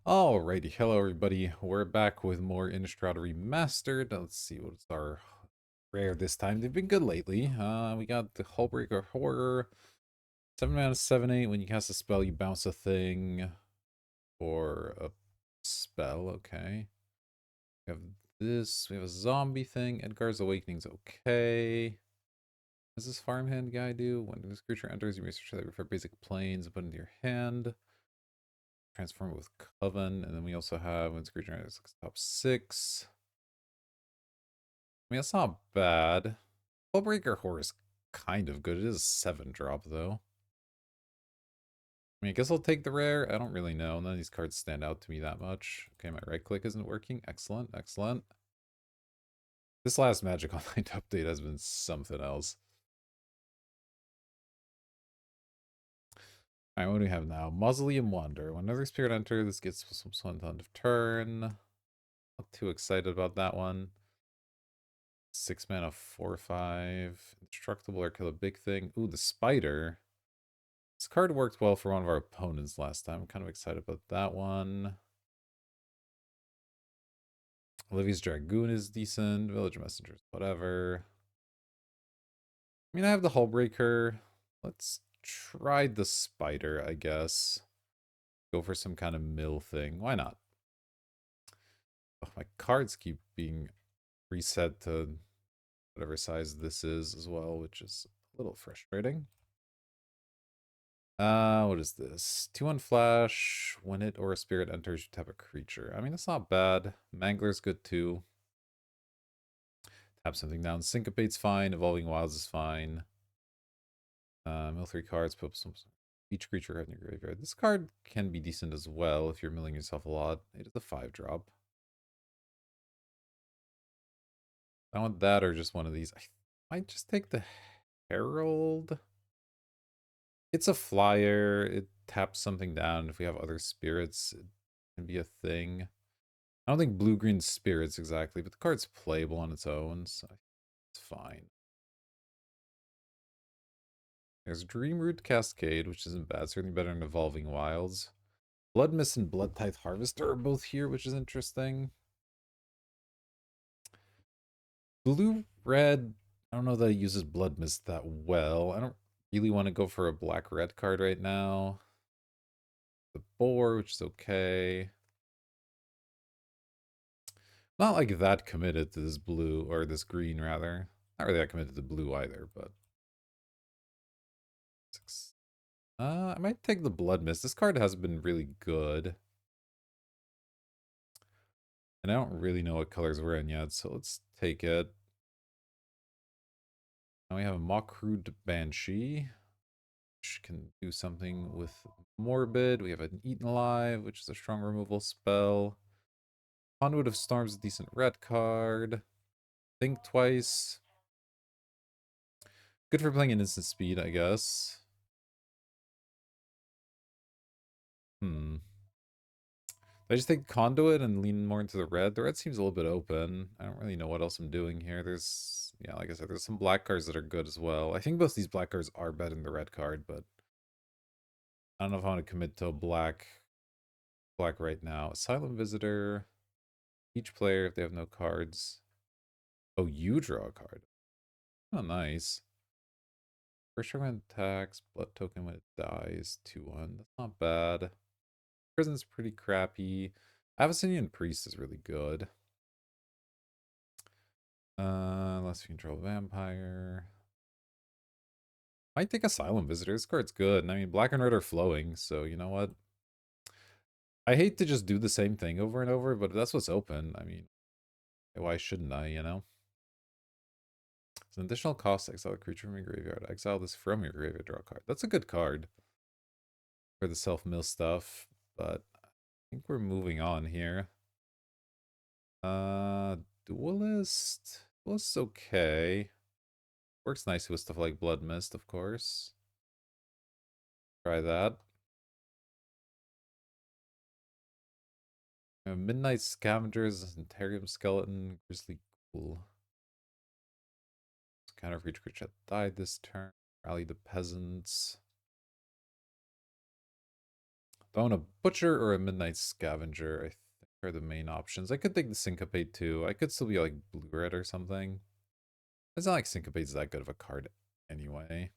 Alrighty, hello everybody. We're back with more Innistrad Remastered. Let's see what's our rare this time. They've been good lately. We got the Hullbreaker Horror. 7 mana, 7/8. When you cast a spell, you bounce a thing or a spell. Okay. We have this. We have a zombie thing. Edgar's Awakening's okay. What does this farmhand guy do? When this creature enters, you may search that for basic planes and put it into your hand. Transform it with Coven, and then we also have when creature enters top 6. I mean, it's not bad. Hullbreaker Horror is kind of good. It is a 7-drop, though. I mean, I guess I'll take the rare. I don't really know. None of these cards stand out to me that much. Okay, my right click isn't working. Excellent, excellent. This last Magic Online update has been something else. Alright, what do we have now? Mausoleum Wander. When another spirit enters, this gets some ton of turn. Not too excited about that one. 6 mana, 4/5. Indestructible or kill a big thing. Ooh, the spider. This card worked well for one of our opponents last time. I'm kind of excited about that one. Olivia's Dragoon is decent. Village Messengers, whatever. I mean, I have the Hullbreaker. Let's try the spider, I guess. Go for some kind of mill thing. Why not? Oh, my cards keep being reset to whatever size this is as well, which is a little frustrating. What is this? 2/1 flash. When it or a spirit enters, you tap a creature. I mean, it's not bad. Mangler's good too. Tap something down. Syncopate's fine. Evolving Wilds is fine. Mill 3 cards. Put some each creature in your graveyard. This card can be decent as well if you're milling yourself a lot. It is a 5-drop. I want that or just one of these. I might just take the Herald. It's a flyer. It taps something down. If we have other spirits, it can be a thing. I don't think blue-green spirits exactly, but the card's playable on its own, so it's fine. There's Dreamroot Cascade, which isn't bad. Certainly better than Evolving Wilds. Blood Mist and Blood Tithe Harvester are both here, which is interesting. Blue-red, I don't know that it uses Blood Mist that well. I don't really want to go for a black-red card right now. The Boar, which is okay. Not like that committed to this blue, or this green rather. Not really that committed to blue either, but... I might take the Blood Mist. This card has been really good. And I don't really know what colors we're in yet, so let's take it. Now we have a Mockroot Banshee, which can do something with Morbid. We have an Eaten Alive, which is a strong removal spell. Conduit of Storms, a decent red card. Think Twice. Good for playing an instant speed, I guess. I just take Conduit and lean more into the red. The red seems a little bit open. I don't really know what else I'm doing here. There's, yeah, like I said, there's some black cards that are good as well. I think most of these black cards are better than the red card, but I don't know if I want to commit to a black right now. Silent Visitor. Each player, if they have no cards. Oh, you draw a card. Oh, nice. First round attacks, blood token when it dies, 2/1. That's not bad. Prison's pretty crappy. Abyssinian Priest is really good. Unless you control Vampire. Might take a Silent Visitor. This card's good. And I mean, black and red are flowing, so you know what? I hate to just do the same thing over and over, but that's what's open. I mean, why shouldn't I, you know? It's an additional cost to exile a creature from your graveyard. Exile this from your graveyard, draw a card. That's a good card for the self-mill stuff, but I think we're moving on here. Duelist. Duelist's okay. Works nicely with stuff like Blood Mist, of course. Try that. Midnight Scavengers, Interrium Skeleton, Grizzly Ghoul. Counter for each creature that died this turn. Rally the Peasants. own a Butcher or a Midnight Scavenger, I think, are the main options. I could take the Syncopate too. I could still be like blue-red or something. It's not like Syncopate's that good of a card anyway.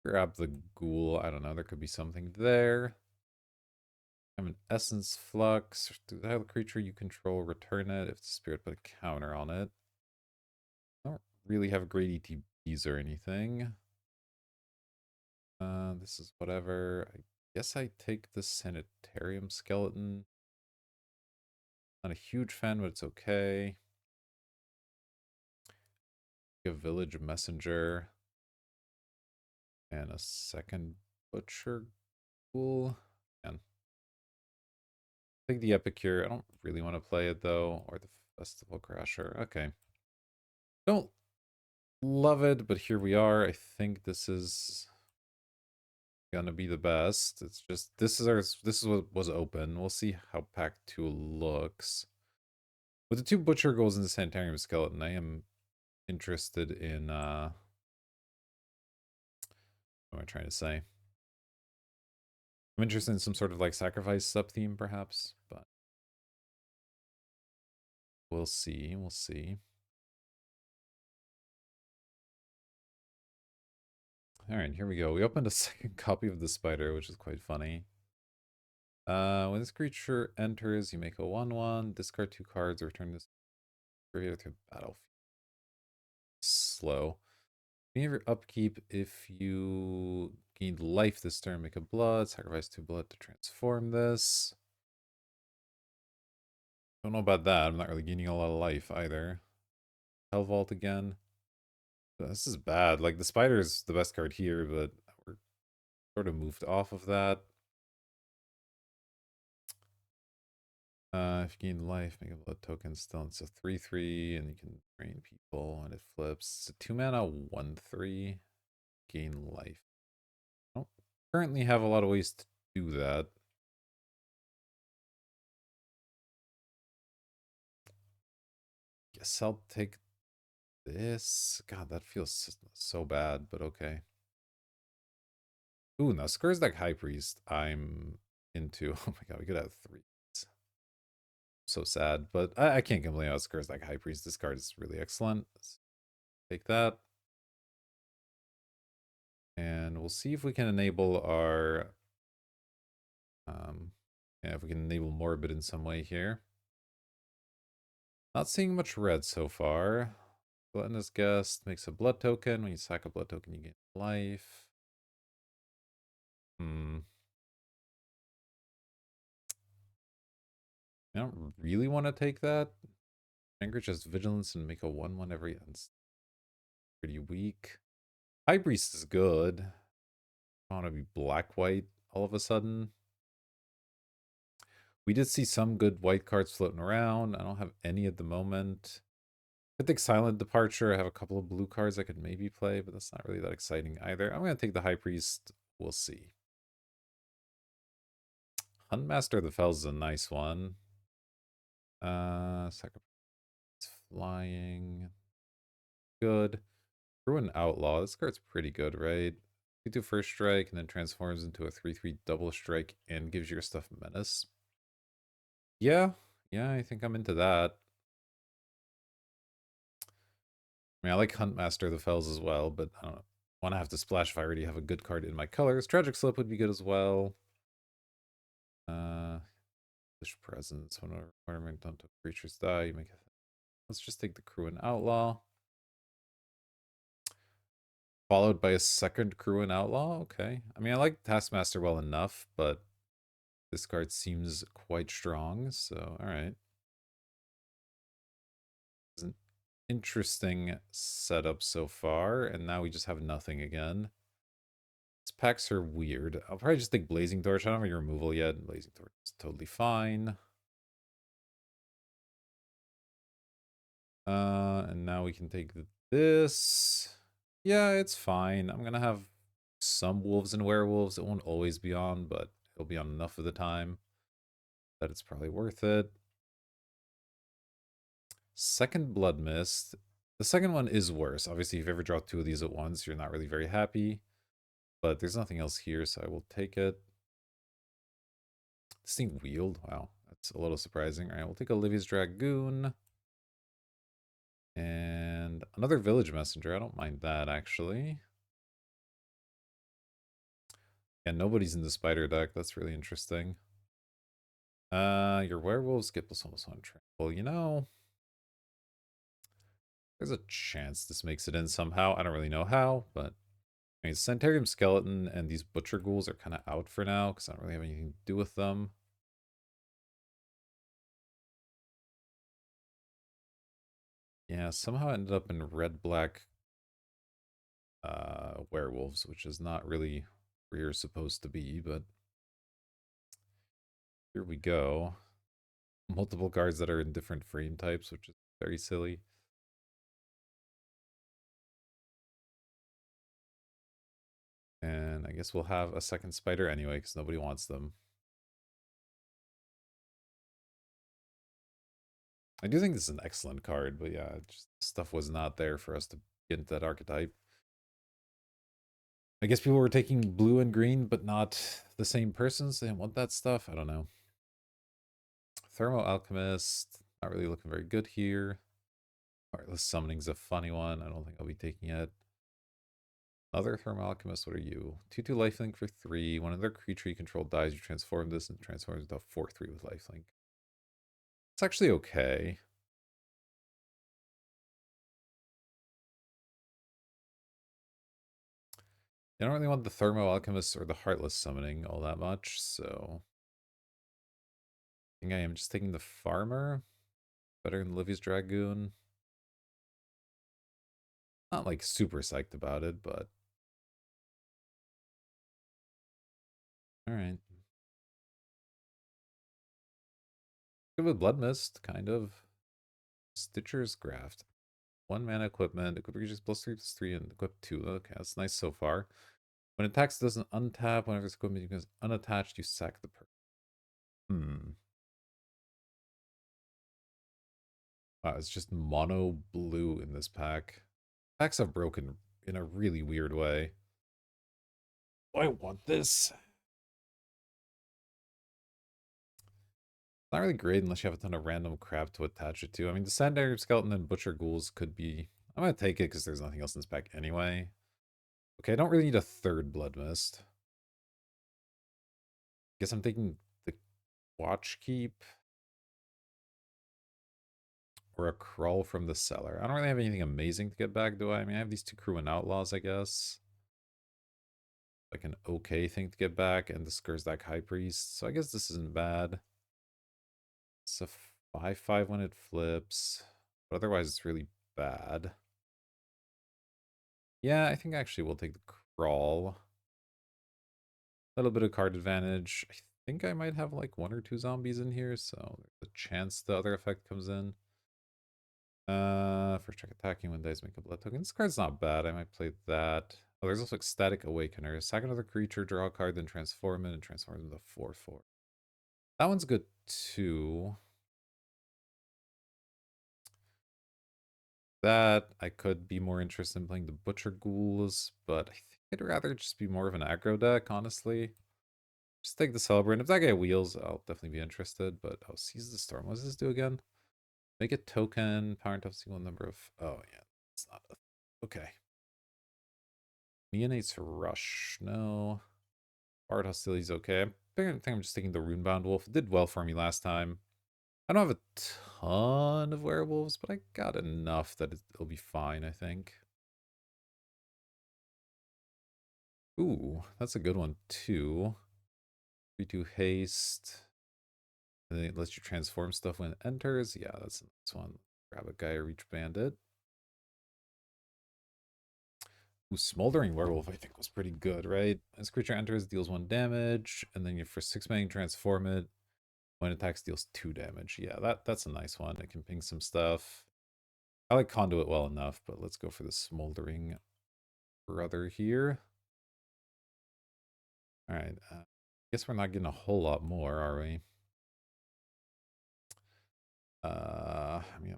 Grab the Ghoul. I don't know. There could be something there. I have an Essence Flux. Do the creature you control return it if the spirit put a counter on it? I don't really have great ETBs or anything. This is whatever. I guess I take the Sanitarium Skeleton. Not a huge fan, but it's okay. A Village Messenger. And a second Butcher Ghoul. And take the Epicure. I don't really want to play it though. Or the Festival Crasher. Okay. Don't love it, but here we are. I think this is gonna be the best. It's just this is what was open. We'll see how pack 2 looks. With the 2 Butcher Ghouls and the Sanitarium Skeleton, I am interested in what am I trying to say? I'm interested in some sort of like sacrifice sub-theme perhaps, but we'll see. We'll see. Alright, here we go. We opened a second copy of the spider, which is quite funny. When this creature enters, you make a 1/1, discard 2 cards, return this graveyard to battlefield. Slow. Beginning of your upkeep, if you gained life this turn, make a blood, sacrifice 2 blood to transform this. Don't know about that. I'm not really gaining a lot of life either. Hell Vault again. This is bad. Like, the spider is the best card here, but we're sort of moved off of that. If you gain life, make a blood token still. It's a 3/3, and you can drain people, and it flips. It's a 2 mana 1/3. Gain life. I don't currently have a lot of ways to do that. Guess I'll take this. God, that feels so bad, but okay. Ooh, now Skur's Deck High Priest, I'm into. Oh my god, we could have 3. So sad, but I can't complain about Skur's Deck High Priest. This card is really excellent. Let's take that. And we'll see if we can enable our... yeah, if we can enable Morbid in some way here. Not seeing much red so far. Gluttonous Guest makes a blood token. When you sack a blood token, you gain life. I don't really want to take that. Anger just vigilance and make a 1/1 every end. Pretty weak. High Priest is good. I want to be black-white all of a sudden. We did see some good white cards floating around. I don't have any at the moment. I think Silent Departure. I have a couple of blue cards I could maybe play, but that's not really that exciting either. I'm going to take the High Priest. We'll see. Huntmaster of the Fells is a nice one. Sacrifice flying. Good. Ruin Outlaw. This card's pretty good, right? You do first strike and then transforms into a 3/3 double strike and gives your stuff menace. Yeah, I think I'm into that. I mean, I like Huntmaster of the Fells as well, but I don't want to have to splash if I already have a good card in my colors. Tragic Slip would be good as well. Fish Presence. When a requirement don't creatures die, you make a... Let's just take the Cruin Outlaw. Followed by a second Cruin Outlaw? Okay. I mean, I like Taskmaster well enough, but this card seems quite strong, so alright. It's an interesting setup so far, and now we just have nothing again. These packs are weird. I'll probably just take Blazing Torch. I don't have any removal yet. Blazing Torch is totally fine. And now we can take this. Yeah, it's fine. I'm gonna have some wolves and werewolves. It won't always be on, but it'll be on enough of the time that it's probably worth it. Second Blood Mist. The second one is worse. Obviously, if you ever draw two of these at once, you're not really very happy. But there's nothing else here, so I will take it. Distinct Wield. Wow, that's a little surprising. All right, we'll take Olivia's Dragoon. And another Village Messenger. I don't mind that, actually. Yeah, nobody's in the Spider deck. That's really interesting. Your Werewolves get +1/+1 trample. You know, there's a chance this makes it in somehow. I don't really know how, but I mean, Centarium Skeleton and these Butcher Ghouls are kind of out for now because I don't really have anything to do with them. Yeah, somehow I ended up in red-black Werewolves, which is not really where you're supposed to be, but here we go. Multiple cards that are in different frame types, which is very silly. And I guess we'll have a second spider anyway, because nobody wants them. I do think this is an excellent card, but yeah, just stuff was not there for us to get into that archetype. I guess people were taking blue and green, but not the same persons. They didn't want that stuff. I don't know. Thermo Alchemist, not really looking very good here. Heartless Summoning's a funny one. I don't think I'll be taking it. Other Thermo Alchemist, what are you? 2/2 lifelink for 3. When another creature you control dies, you transform this and transforms into a 4/3 with lifelink. It's actually okay. I don't really want the Thermo Alchemist or the Heartless Summoning all that much, so I think I am just taking the Farmer. Better than Livy's Dragoon. Not like super psyched about it, but alright. Good with Blood Mist, kind of. Stitcher's Graft. 1 mana equipment. Equip creatures +3/+3 and equip 2. Okay, that's nice so far. When it attacks, it doesn't untap. Whenever its equipment becomes unattached, you sack the perk. Wow, it's just mono blue in this pack. Packs have broken in a really weird way. Oh, I want this. Not really great unless you have a ton of random crap to attach it to. I mean, the Sandagger Skeleton and Butcher Ghouls could be... I'm going to take it because there's nothing else in this pack anyway. Okay, I don't really need a third Blood Mist. Guess I'm taking the Watch Keep. Or a Crawl from the Cellar. I don't really have anything amazing to get back, do I? I mean, I have these 2 Crew and Outlaws, I guess. Like an okay thing to get back, and the Skurzdak High Priest. So I guess this isn't bad. It's a 5/5 when it flips. But otherwise, it's really bad. Yeah, I think actually we'll take the Crawl. A little bit of card advantage. I think I might have like 1 or 2 zombies in here, so there's a chance the other effect comes in. First check attacking when dice make a blood token. This card's not bad. I might play that. Oh, there's also Ecstatic Awakener. Sack another creature, draw a card, then transform it, and transform it into 4/4. That one's good too. That I could be more interested in playing the Butcher Ghouls, but I think I'd rather just be more of an aggro deck, honestly. Just take the Celebrant. If that guy wheels, I'll definitely be interested, but oh, Seize the Storm. What does this do again? Make a token, power into a single number of... Oh, yeah. It's not... Okay. Neonate's Rush. No. Bard Hostility's okay. I think I'm just taking the Runebound Wolf. It did well for me last time. I don't have a ton of werewolves, but I got enough that it'll be fine, I think. Ooh, that's a good one, too. 3/2 haste. And then it lets you transform stuff when it enters. Yeah, that's the next one. Grab a Gaia Reach Bandit. Ooh, Smoldering Werewolf, I think, was pretty good, right? As creature enters, deals 1 damage, and then you for 6 mana transform it. When it attacks, deals 2 damage. Yeah, that's a nice one. It can ping some stuff. I like Conduit well enough, but let's go for the Smoldering Brother here. Alright, guess we're not getting a whole lot more, are we? I mean,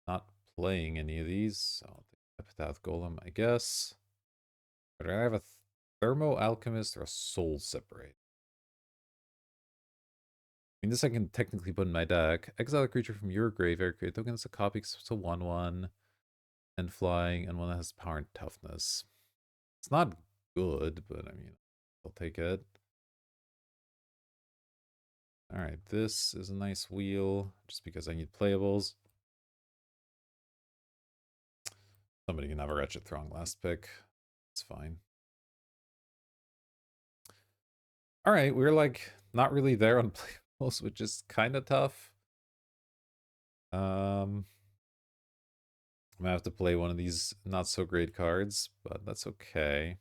I'm playing any of these, so I'll take Epitaph Golem, I guess. But I have a Thermo Alchemist or a Soul Separate. I mean, this I can technically put in my deck. Exile a creature from your graveyard, create token as a copy, it's a 1/1, and flying, and one that has power and toughness. It's not good, but I mean, I'll take it. Alright, this is a nice wheel, just because I need playables. Somebody can have a Wretched Throng last pick. It's fine. Alright, we're like not really there on playables, which is kind of tough. I'm gonna have to play one of these not so great cards, but that's okay.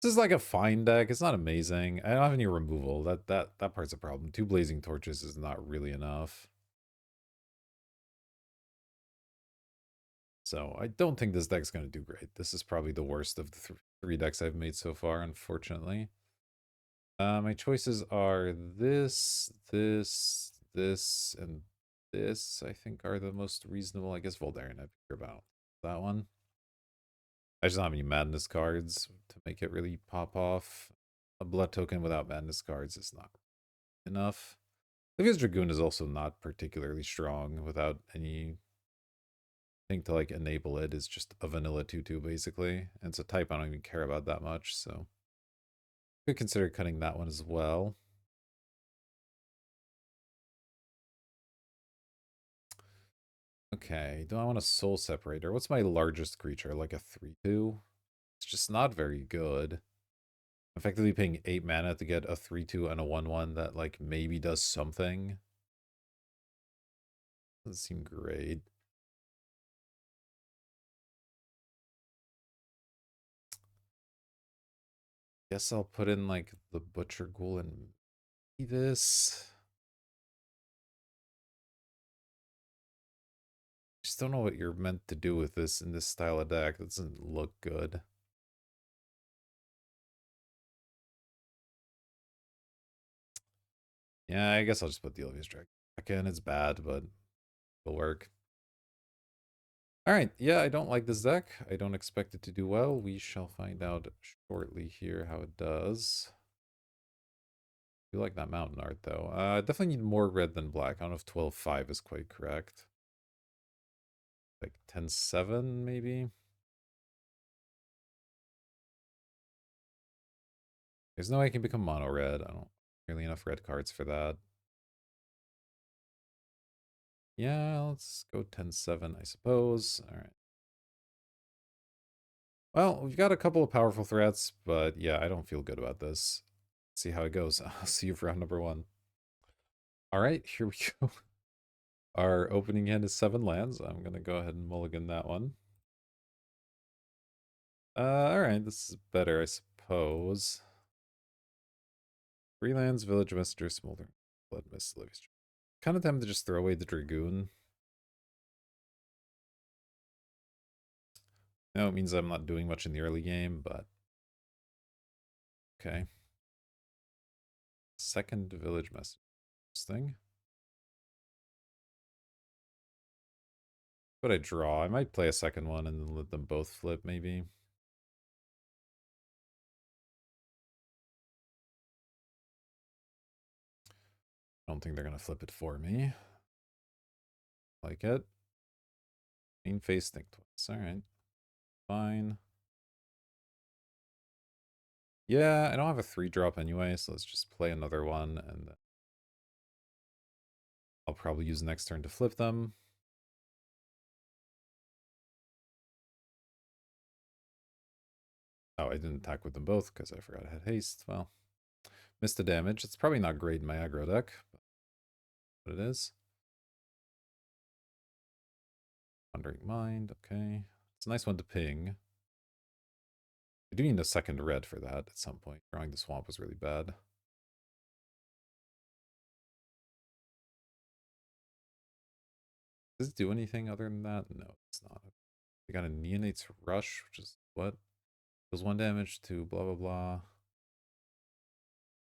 This is like a fine deck. It's not amazing. I don't have any removal. That part's a problem. 2 Blazing Torches is not really enough. So I don't think this deck's going to do great. This is probably the worst of the 3 decks I've made so far, unfortunately. My choices are this, and this, I think, are the most reasonable. I guess Voldaren, I care about that one. I just don't have any Madness cards to make it really pop off. A Blood Token without Madness cards is not enough. Livia's Dragoon is also not particularly strong without anything to like enable it. It's just a vanilla 2/2 basically. And it's a type I don't even care about that much, so could consider cutting that one as well. Okay, do I want a Soul Separator? What's my largest creature? Like a 3/2? It's just not very good. Effectively paying 8 mana to get a 3/2 and a 1/1 that like maybe does something. Doesn't seem great. Guess I'll put in like the Butcher Ghoul and this. Just don't know what you're meant to do with this in this style of deck. That doesn't look good. Yeah, I guess I'll just put the Ilvius Drag back in. It's bad, but it'll work. Alright, yeah, I don't like this deck. I don't expect it to do well. We shall find out shortly here how it does. I do like that mountain art, though. Definitely need more red than black. I don't know if 12-5 is quite correct. Like 10-7, maybe? There's no way I can become mono red. I don't really enough red cards for that. Yeah, let's go 10-7, I suppose. Alright. Well, we've got a couple of powerful threats, but yeah, I don't feel good about this. Let's see how it goes. I'll see you for round number 1. Alright, here we go. Our opening hand is 7 lands. I'm going to go ahead and mulligan that one. Alright, this is better, I suppose. 3 lands, Village Messenger, Smoldering, Blood Mist, Livius. Kind of tempted to just throw away the Dragoon. No, it means I'm not doing much in the early game, but okay. Second Village Messenger. Thing. What I draw? I might play a second one and then let them both flip, maybe. I don't think they're gonna flip it for me. Like it. Main face, think twice. Alright. Fine. Yeah, I don't have a 3-drop anyway, so let's just play another one, and I'll probably use next turn to flip them. Oh, I didn't attack with them both because I forgot I had haste. Well, missed the damage. It's probably not great in my aggro deck, but it is. Wandering Mind, okay. It's a nice one to ping. I do need a second red for that at some point. Drawing the swamp was really bad. Does it do anything other than that? No, it's not. We got a Neonate's Rush, which is what? Does 1 damage to blah blah blah.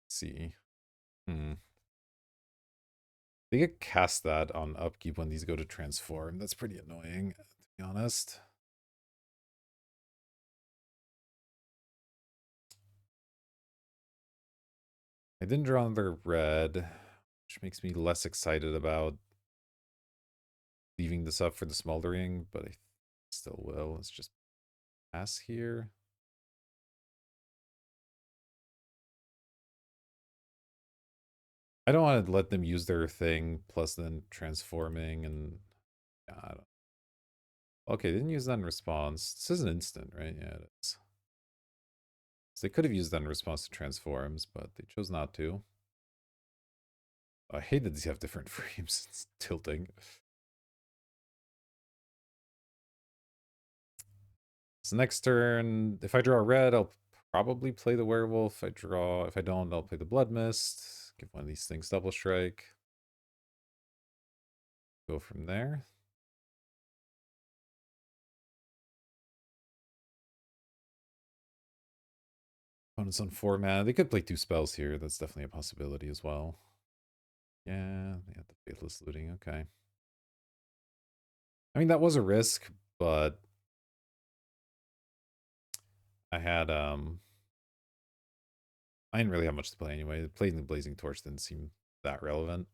Let's see. They get cast that on upkeep when these go to transform. That's pretty annoying, to be honest. I didn't draw another red, which makes me less excited about leaving this up for the smoldering, but I still will. Let's just pass here. I don't want to let them use their thing, plus then transforming and... I don't... Okay, they didn't use that in response. This is an instant, right? Yeah, it is. So they could have used that in response to transforms, but they chose not to. I hate that these have different frames. It's tilting. So next turn, if I draw a red, I'll probably play the werewolf. If I don't, I'll play the blood mist. Give one of these things double strike. Go from there. Opponent's on 4 mana. They could play 2 spells here. That's definitely a possibility as well. Yeah, they have the Faithless Looting. Okay. I mean, that was a risk, but I didn't really have much to play anyway. Playing the Blazing Torch didn't seem that relevant.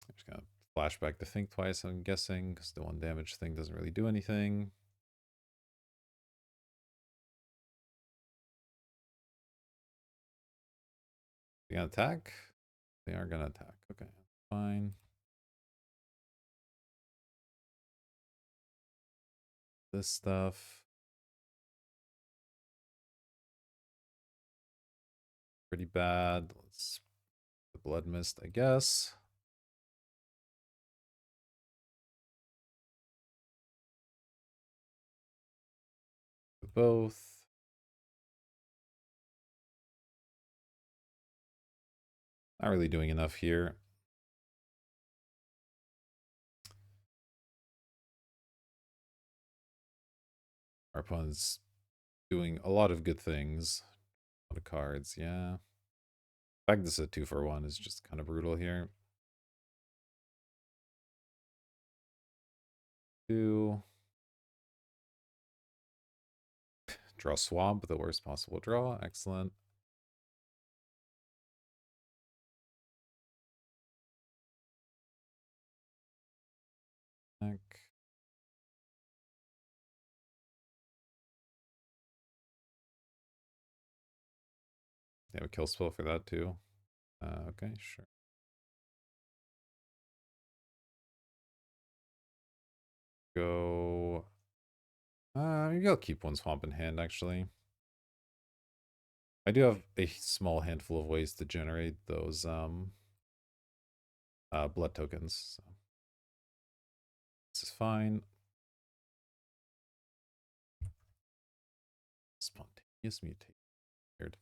I'm just gonna flashback to think twice, I'm guessing, because the 1 damage thing doesn't really do anything. They gonna attack? They are gonna attack. Okay, fine. This stuff. Pretty bad. Let's the Blood Mist, I guess. Both. Not really doing enough here. Our opponent's doing a lot of good things. A lot of cards, yeah. The fact this is a 2-for-1 is just kind of brutal here. 2. Draw Swamp, the worst possible draw. Excellent. Heck. They have a kill spell for that too. Okay, sure. Go. Maybe I'll keep 1 swamp in hand, actually. I do have a small handful of ways to generate those blood tokens. So this is fine. Spontaneous mutation. Weird.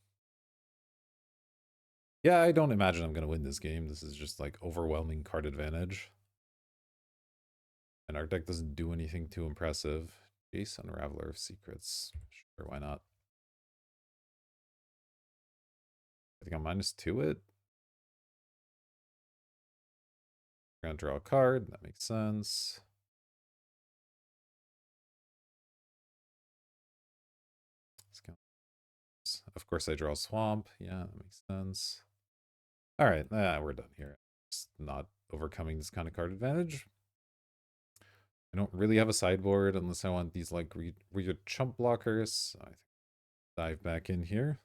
Yeah, I don't imagine I'm going to win this game. This is just like overwhelming card advantage. And our deck doesn't do anything too impressive. Jace, Unraveler of Secrets. Sure, why not? I think I'm -2 it. We're going to draw a card. That makes sense. Let's go. Of course, I draw a Swamp. Yeah, that makes sense. All right, we're done here. Just not overcoming this kind of card advantage. I don't really have a sideboard unless I want these like weird chump blockers. I think dive back in here.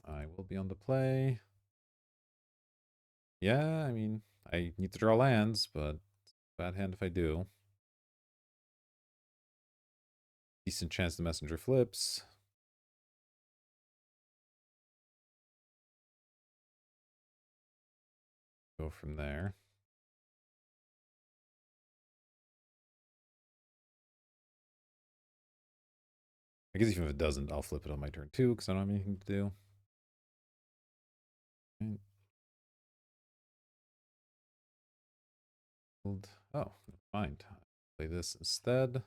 I will be on the play. Yeah, I mean, I need to draw lands, but bad hand if I do. Decent chance the messenger flips. Go from there. I guess even if it doesn't, I'll flip it on my turn too, because I don't have anything to do. Right. Oh, never mind. Play this instead.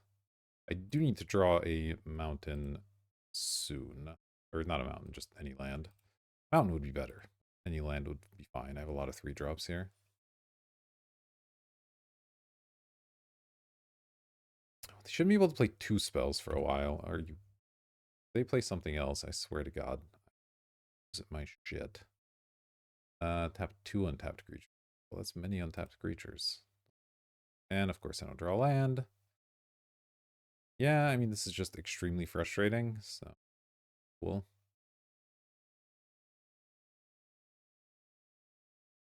I do need to draw a mountain soon. Or not a mountain, just any land. Mountain would be better. Any land would be fine. I have a lot of 3-drops here. They shouldn't be able to play 2 spells for a while. Or you? They play something else, I swear to God. Is it my shit? Tap 2 untapped creatures. Well, that's many untapped creatures. And of course I don't draw land. Yeah, I mean, this is just extremely frustrating, so cool.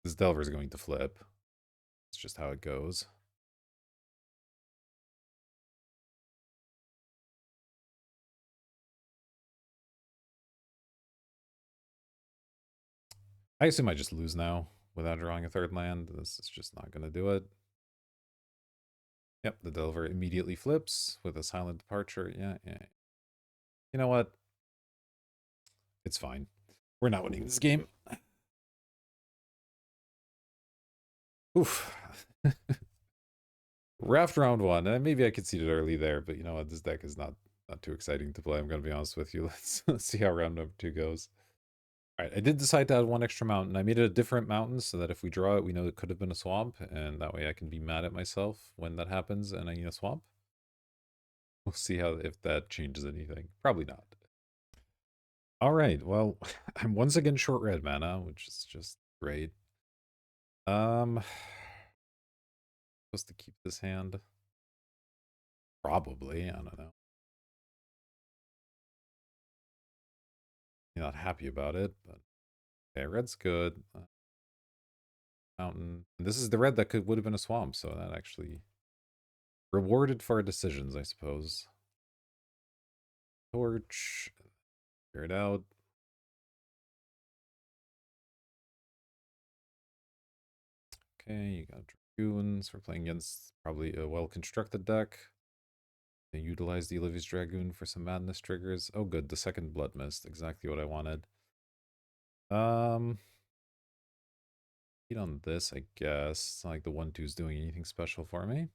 This Delver is going to flip. It's just how it goes. I assume I just lose now without drawing a 3rd land. This is just not going to do it. Yep, the Delver immediately flips with a silent departure. Yeah. You know what? It's fine. We're not winning this game. Oof. Raft round 1. Maybe I conceded early there, but you know what? This deck is not too exciting to play. I'm going to be honest with you. Let's see how round number 2 goes. All right, I did decide to add 1 extra mountain. I made it a different mountain so that if we draw it, we know it could have been a swamp, and that way I can be mad at myself when that happens and I need a swamp. We'll see how if that changes anything. Probably not. All right, well, I'm once again short red mana, which is just great. Supposed to keep this hand? Probably, I don't know. You're not happy about it, but okay, red's good. Mountain. This is the red that would have been a swamp, so that actually rewarded for our decisions, I suppose. Torch. Clear it out. Okay, you got Dragoons. We're playing against probably a well-constructed deck. They utilize the Olivia's Dragoon for some madness triggers. Oh good, the second Blood Mist. Exactly what I wanted. Eat on this, I guess. It's not like the 1/2's doing anything special for me.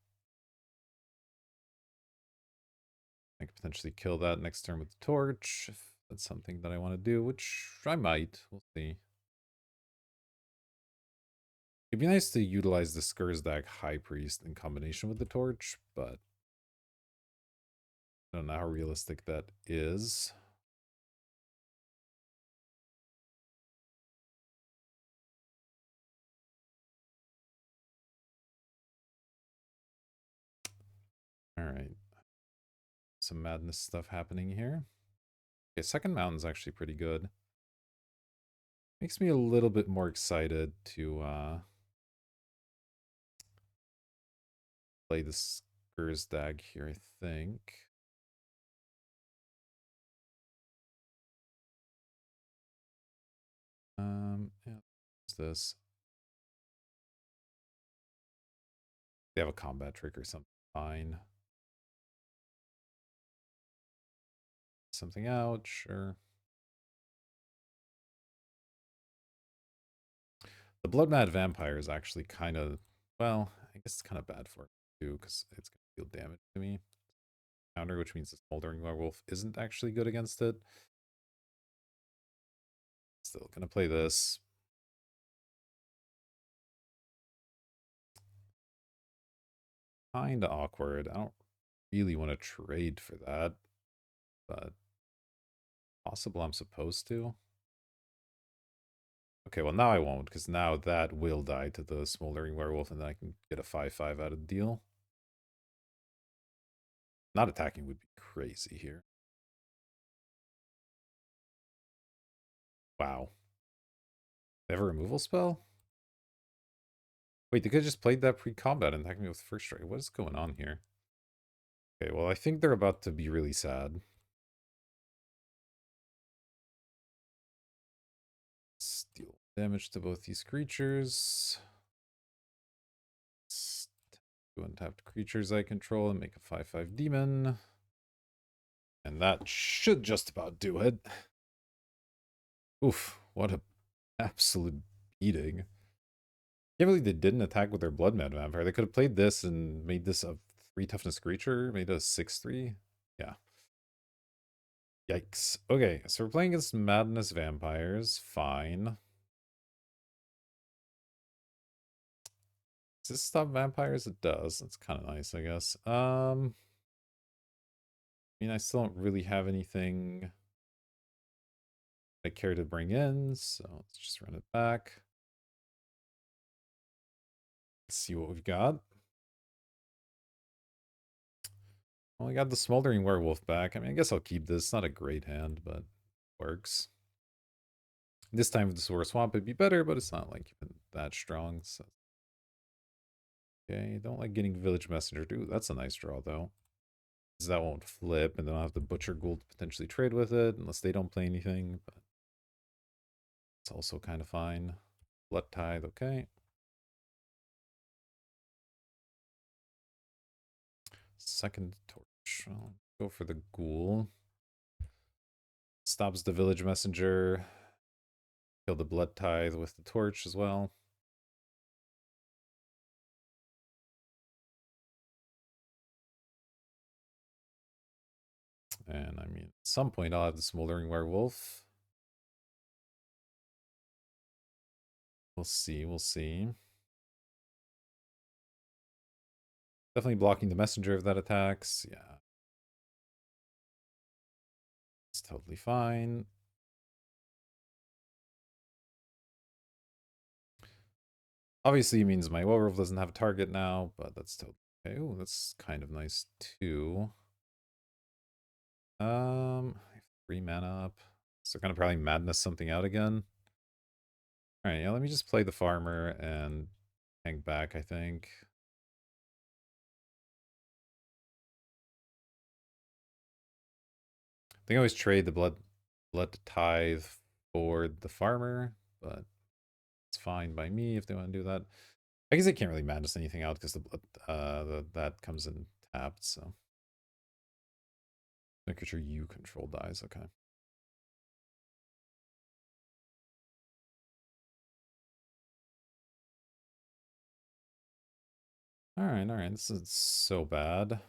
I could potentially kill that next turn with the Torch, if that's something that I want to do, which I might. We'll see. It'd be nice to utilize the Skurzdag High Priest in combination with the Torch, but I don't know how realistic that is. All right. Some madness stuff happening here. Okay, second mountain's actually pretty good. Makes me a little bit more excited to play the Skurzdag here, I think. Yeah, what's this? They have a combat trick or something. Fine. Something out, sure. The Blood Mad Vampire is actually kind of, well, I guess it's kind of bad for it too, because it's going to deal damage to me. Counter, which means the Smoldering Werewolf isn't actually good against it. Still going to play this. Kind of awkward. I don't really want to trade for that, but possible I'm supposed to. Okay, well now I won't, because now that will die to the Smoldering Werewolf, and then I can get a 5/5 out of the deal. Not attacking would be crazy here. Wow. They have a removal spell? Wait, they could have just played that pre-combat and attacked me with first strike. What is going on here? Okay, well, I think they're about to be really sad. Deal damage to both these creatures. Two untapped creatures I control and make a 5/5 demon. And that should just about do it. Oof, what a absolute beating. Can't believe they didn't attack with their Blood Mad Vampire. They could have played this and made this a 3 toughness creature, made it a 6/3. Yeah. Yikes. Okay, so we're playing against Madness Vampires. Fine. Does this stop vampires? It does. That's kind of nice, I guess. I mean, I still don't really have anything I care to bring in, so let's just run it back. Let's see what we've got. Well, we got the Smoldering Werewolf back. I mean, I guess I'll keep this. Not a great hand, but works. This time with the Sword Swamp, it'd be better, but it's not like even that strong. So. Okay, don't like getting Village Messenger. Ooh, that's a nice draw, though. Because that won't flip, and then I'll have the Butcher Ghoul to potentially trade with it, unless they don't play anything, but it's also kind of fine. Blood Tithe, okay. Second Torch. I'll go for the Ghoul. Stops the Village Messenger. Kill the Blood Tithe with the Torch as well. And I mean, at some point I'll have the Smoldering Werewolf. We'll see, we'll see. Definitely blocking the Messenger if that attacks. Yeah. It's totally fine. Obviously it means my Werewolf doesn't have a target now, but that's totally okay. Ooh, that's kind of nice too. I have 3 mana up. So gonna probably madness something out again. Alright, yeah, let me just play the farmer and hang back, I think. I think I always trade the blood tithe for the farmer, but it's fine by me if they want to do that. I guess I can't really madness anything out because the blood that comes in tapped, so making sure you control dies, okay. Alright, this is so bad.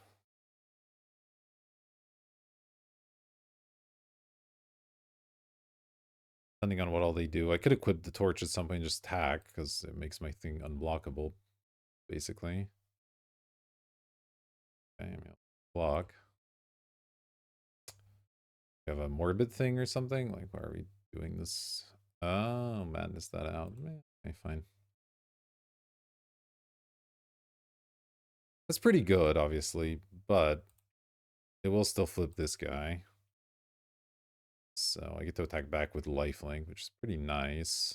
Depending on what all they do. I could equip the torch at some point and just attack, because it makes my thing unblockable, basically. Okay, I'm gonna block. You have a morbid thing or something? Like, why are we doing this? Oh, madness that out. Okay, fine. That's pretty good, obviously, but it will still flip this guy. So I get to attack back with lifelink, which is pretty nice.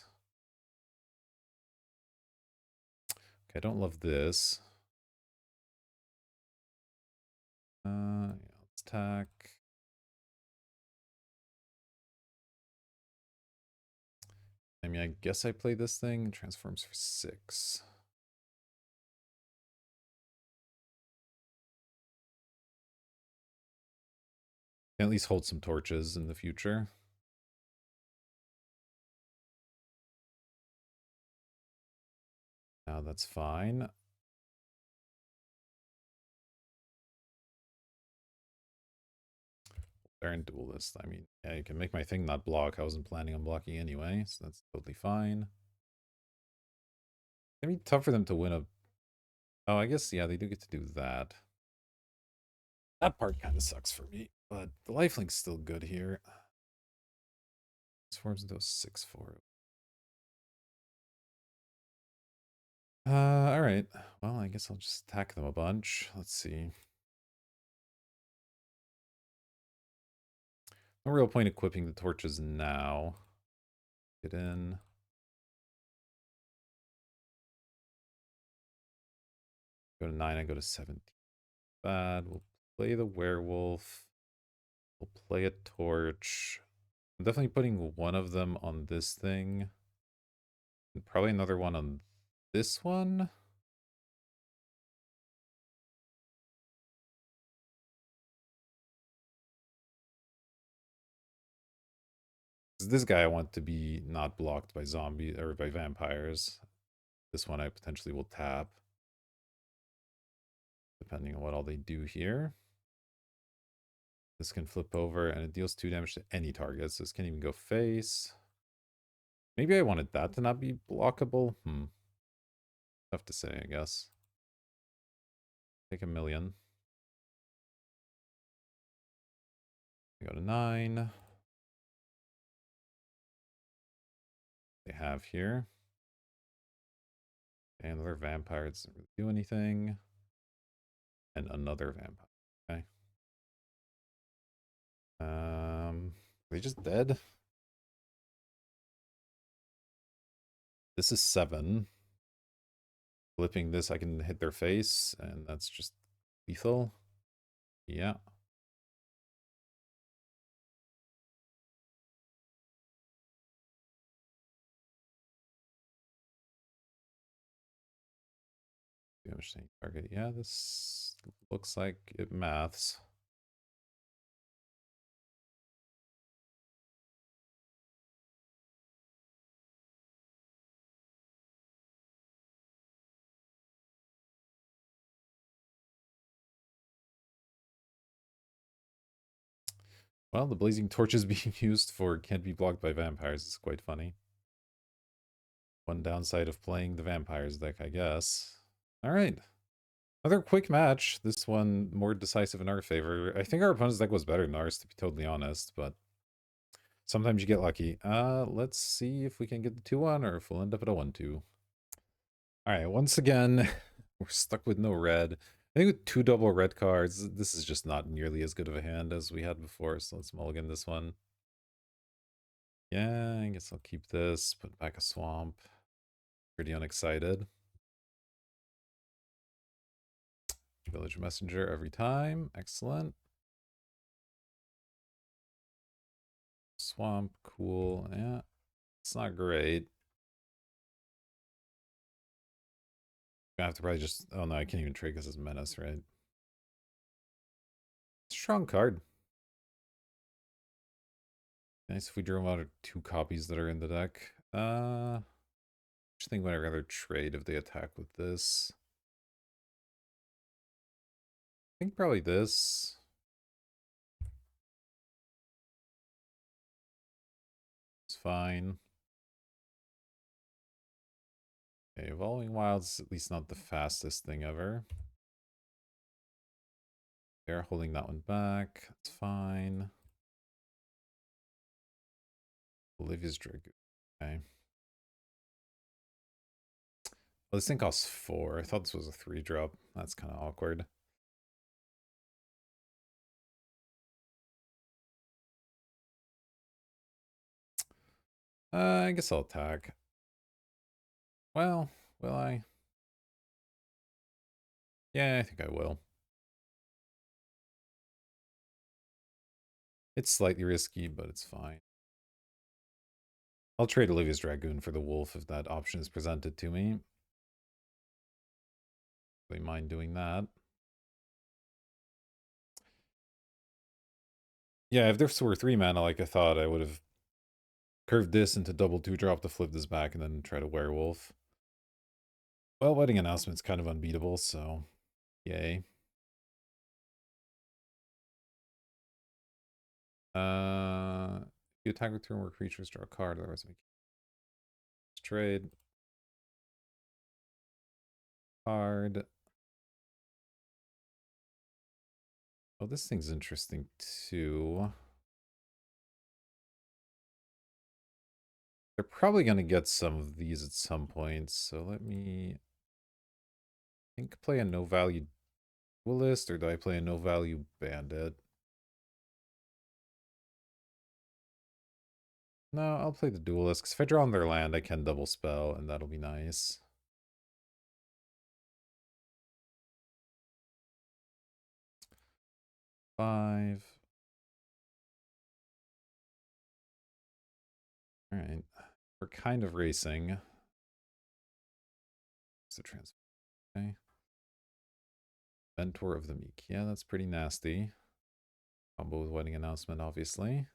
Okay, I don't love this. Yeah, let's attack. I mean, I guess I play this thing and transforms for 6. Can at least hold some torches in the future. Now that's fine. Baron Duelist. I mean, yeah, you can make my thing not block. I wasn't planning on blocking anyway, so that's totally fine. It'd be tough for them to win a... Oh, I guess, yeah, they do get to do that. That part kind of sucks for me, but the lifelink's still good here. Transforms into a 6/4. Alright. Well, I guess I'll just attack them a bunch. Let's see. No real point equipping the torches now. Get in. Go to 9, I go to 17. Bad. We'll play the werewolf. We'll play a torch. I'm definitely putting one of them on this thing. And probably another one on this one. This guy I want to be not blocked by zombies or by vampires. This one I potentially will tap. Depending on what all they do here. This can flip over and it deals 2 damage to any target. So this can even go face. Maybe I wanted that to not be blockable. Tough to say, I guess. Take 1,000,000. Go to 9. They have here. And another vampire doesn't really do anything. And another vampire. Okay. Are they just dead? This is 7. Flipping this, I can hit their face, and that's just lethal. Yeah. Damage to any target. Yeah, this looks like it maths. Well, the blazing torches being used for can't be blocked by vampires is quite funny. One downside of playing the vampires deck, I guess. All right. Another quick match. This one more decisive in our favor. I think our opponent's deck was better than ours, to be totally honest, but sometimes you get lucky. Let's see if we can get the 2-1 or if we'll end up at a 1-2. All right, once again, we're stuck with no red. I think with 2 double red cards, this is just not nearly as good of a hand as we had before, so let's mulligan this one. Yeah, I guess I'll keep this, put back a swamp. Pretty unexcited. Village Messenger every time. Excellent. Swamp, cool. Yeah, it's not great. I have to probably just... Oh no, I can't even trade because it's Menace, right? Strong card. Nice if we drew out 2 copies that are in the deck. Just think would I rather trade if they attack with this? I think probably this. It's fine. Okay, Evolving Wilds at least not the fastest thing ever. They're holding that one back. That's fine. Olivia's Dragoon. Okay. Well, this thing costs 4. I thought this was a 3-drop. That's kind of awkward. I guess I'll attack. Well, will I? Yeah, I think I will. It's slightly risky, but it's fine. I'll trade Olivia's Dragoon for the Wolf if that option is presented to me. Really mind doing that. Yeah, if this were 3 mana like I thought, I would have curved this into double 2-drop to flip this back and then try to Werewolf. Well, Wedding Announcement's kind of unbeatable, so yay. If you attack with turn where creatures draw a card, otherwise we trade. Card. Oh, this thing's interesting too. They're probably going to get some of these at some point, so let me think play a no-value duelist, or do I play a no-value bandit? No, I'll play the duelist, because if I draw on their land, I can double spell, and that'll be nice. Five. Alright. We're kind of racing. So transfer. Okay. Mentor of the Meek. Yeah, that's pretty nasty. Combo with Wedding Announcement, obviously.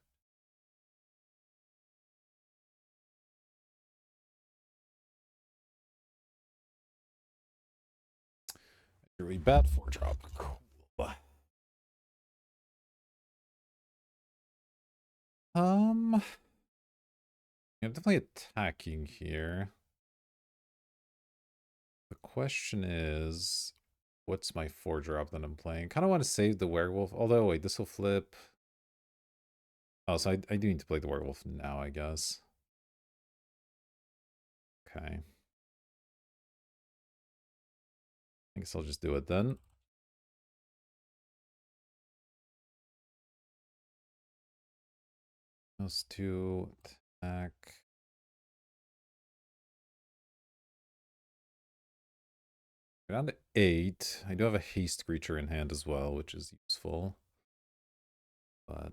Really bad 4-drop. Cool. I'm definitely attacking here. The question is, what's my 4-drop that I'm playing? Kind of want to save the werewolf. Although, wait, this will flip. Oh, so I do need to play the werewolf now, I guess. Okay. I guess I'll just do it then. Those two attack. Down to 8. I do have a haste creature in hand as well, which is useful. But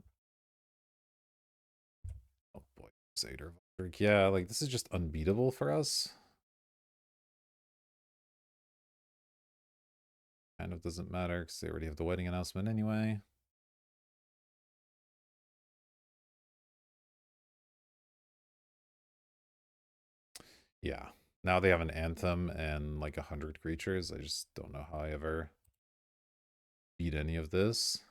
oh boy, Crusader. Yeah, like this is just unbeatable for us. Kind of doesn't matter because they already have the wedding announcement anyway. Yeah. Now they have an anthem and like 100 creatures. I just don't know how I ever beat any of this.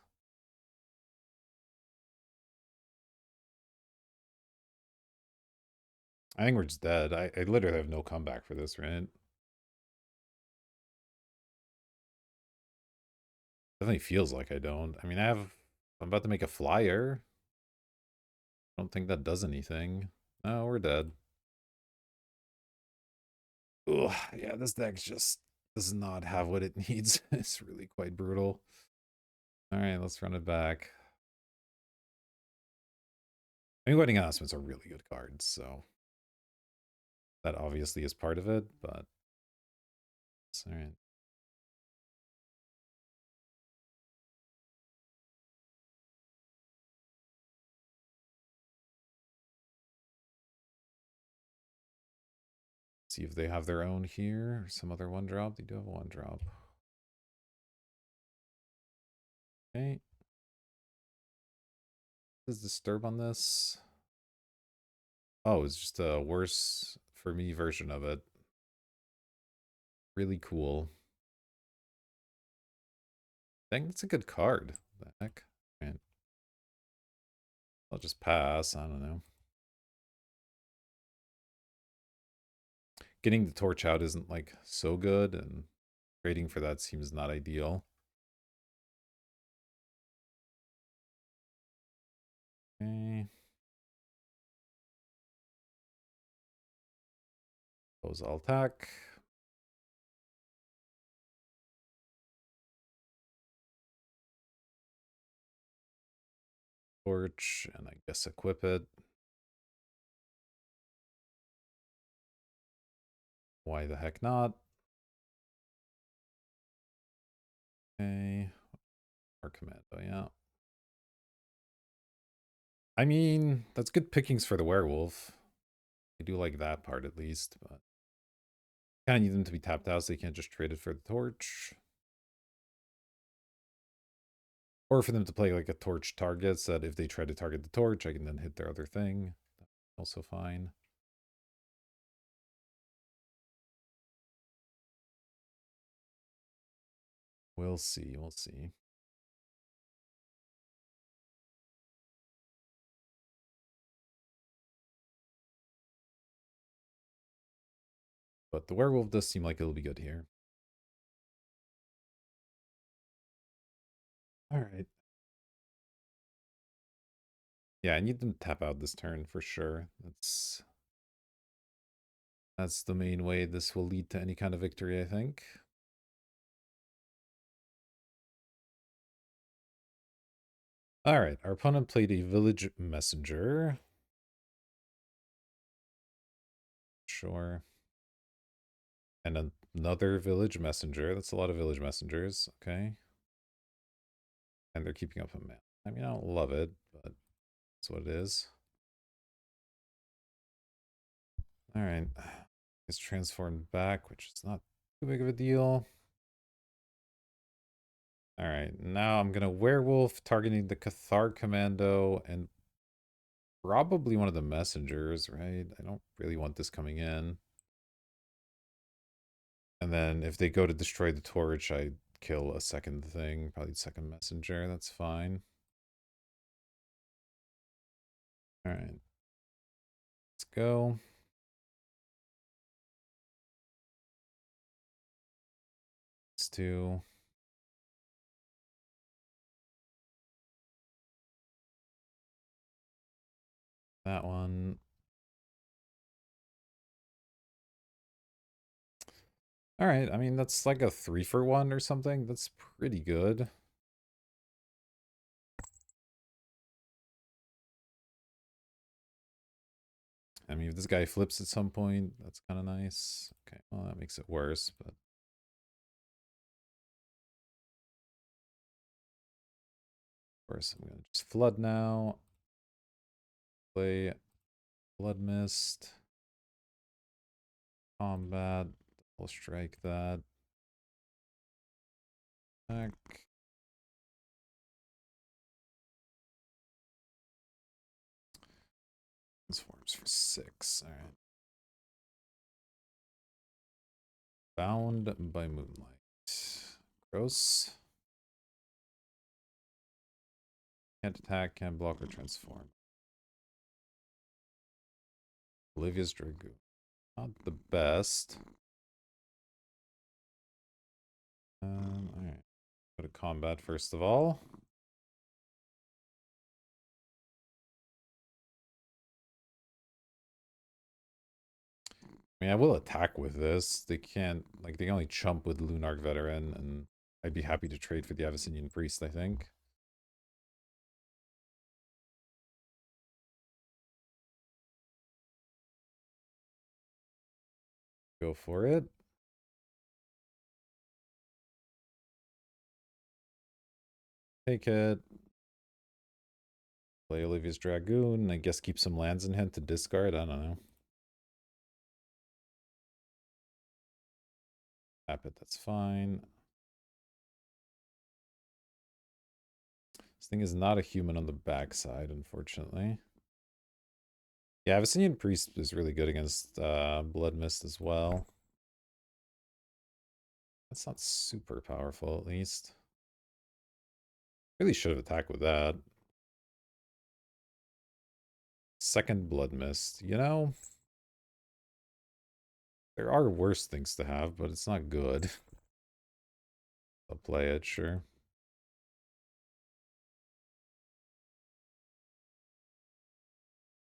I think we're just dead. I literally have no comeback for this, right? Definitely feels like I don't. I mean, I'm about to make a flyer. I don't think that does anything. No, we're dead. Ugh, yeah, this deck just does not have what it needs. It's really quite brutal. All right, let's run it back. I mean, wedding announcements are really good cards, so that obviously is part of it, but it's all right. See if they have their own here or some other 1-drop. They do have a 1-drop. Okay. What is disturb on this? Oh, it's just a worse for me version of it. Really cool. I think it's a good card. What the heck? Right. I'll just pass. I don't know. Getting the torch out isn't like so good, and trading for that seems not ideal. Okay. Suppose I'll attack. Torch, and I guess equip it. Why the heck not? Okay. Or commando, yeah. I mean, that's good pickings for the werewolf. I do like that part at least, but kind of need them to be tapped out so you can't just trade it for the torch. Or for them to play like a torch target so that if they try to target the torch, I can then hit their other thing. Also fine. We'll see, we'll see. But the werewolf does seem like it'll be good here. Alright. Yeah, I need them to tap out this turn for sure. That's the main way this will lead to any kind of victory, I think. Alright, our opponent played a village messenger. Sure. And another village messenger. That's a lot of village messengers. Okay. And they're keeping up a man. I mean, I don't love it, but that's what it is. Alright. It's transformed back, which is not too big of a deal. Alright, now I'm gonna werewolf targeting the Cathar Commando and probably one of the messengers, right? I don't really want this coming in. And then if they go to destroy the torch, I kill a second thing, probably the second messenger. That's fine. All right. Let's go. Let's do that one. All right. I mean, that's like a 3-for-1 or something. That's pretty good. I mean, if this guy flips at some point, that's kind of nice. Okay, well, that makes it worse, but... Of course, I'm going to just flood now. Play Blood Mist. Combat. We'll strike that. Attack. Transforms for 6. All right. Bound by Moonlight. Gross. Can't attack, can't block, or transform. Olivia's Dragoon. Not the best. Alright. Go to combat first of all. I mean, I will attack with this. They can't, like, they only chump with Lunark Veteran, and I'd be happy to trade for the Abyssinian Priest, I think. Go for it. Take it. Play Olivia's Dragoon. I guess keep some lands in hand to discard. I don't know. Tap it, that's fine. This thing is not a human on the backside, unfortunately. Yeah, Abyssinian Priest is really good against Blood Mist as well. That's not super powerful, at least. Really should have attacked with that. Second Blood Mist. You know, there are worse things to have, but it's not good. I'll play it, sure.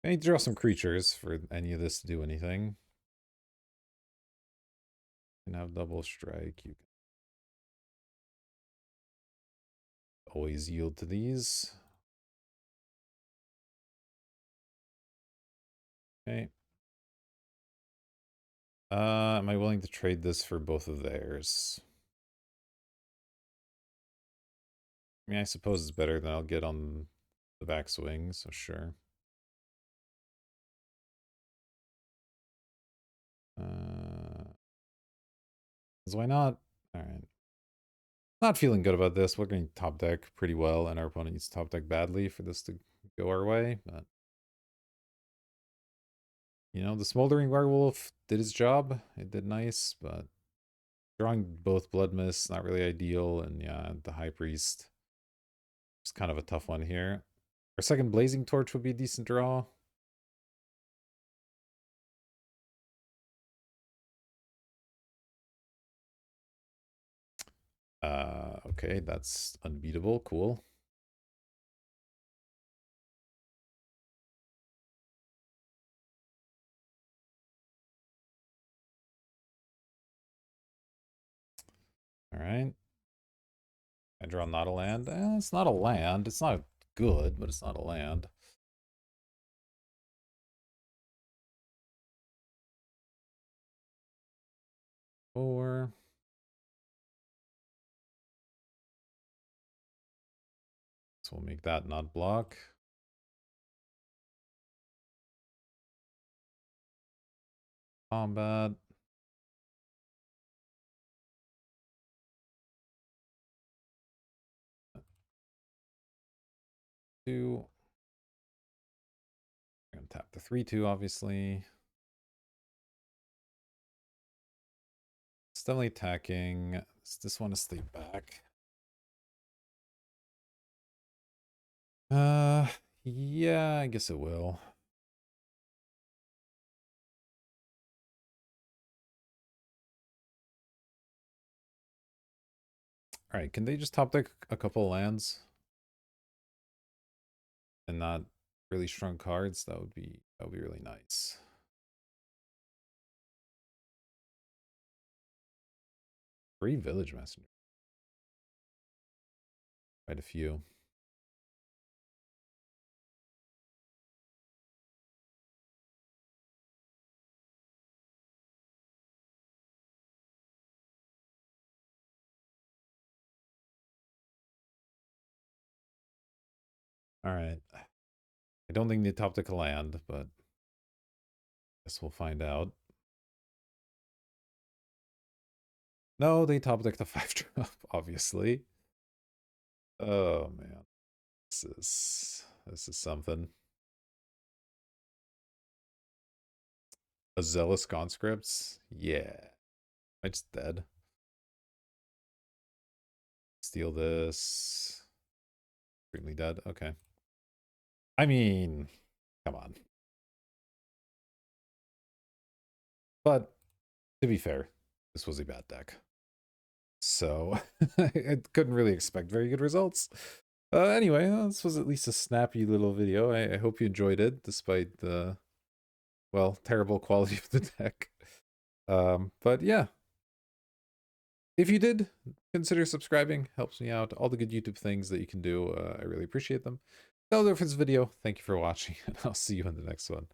I need to draw some creatures for any of this to do anything. You can have double strike. You can always yield to these. Okay. Am I willing to trade this for both of theirs? I mean, I suppose it's better than I'll get on the backswing, so sure. Why not? Alright. Not feeling good about this. We're going top deck pretty well, and our opponent needs top deck badly for this to go our way, but... You know, the Smoldering Werewolf did his job. It did nice, but... Drawing both Blood Mists, not really ideal, and yeah, the High Priest is kind of a tough one here. Our second Blazing Torch would be a decent draw. Okay, that's unbeatable. Cool. Alright. I draw not a land. It's not a land. It's not good, but it's not a land. Four. So we'll make that not block. Combat. Two. I'm gonna tap the 3/2, obviously. It's definitely attacking. Does this want to stay back? Yeah, I guess it will. Alright, can they just top deck a couple of lands and not really strong cards? That would be really nice. 3 Village Messenger. Quite a few. Alright. I don't think they top deck a land, but guess we'll find out. No, they top deck the 5 drop, obviously. Oh man. This is something. A Zealous Conscripts? Yeah. I just dead. Steal this. Extremely dead. Okay. I mean, come on. But to be fair, this was a bad deck. So I couldn't really expect very good results. Anyway, this was at least a snappy little video. I hope you enjoyed it, despite the, well, terrible quality of the deck. But yeah, if you did, consider subscribing. Helps me out. All the good YouTube things that you can do, I really appreciate them. That'll do it for this video. Thank you for watching, and I'll see you in the next one.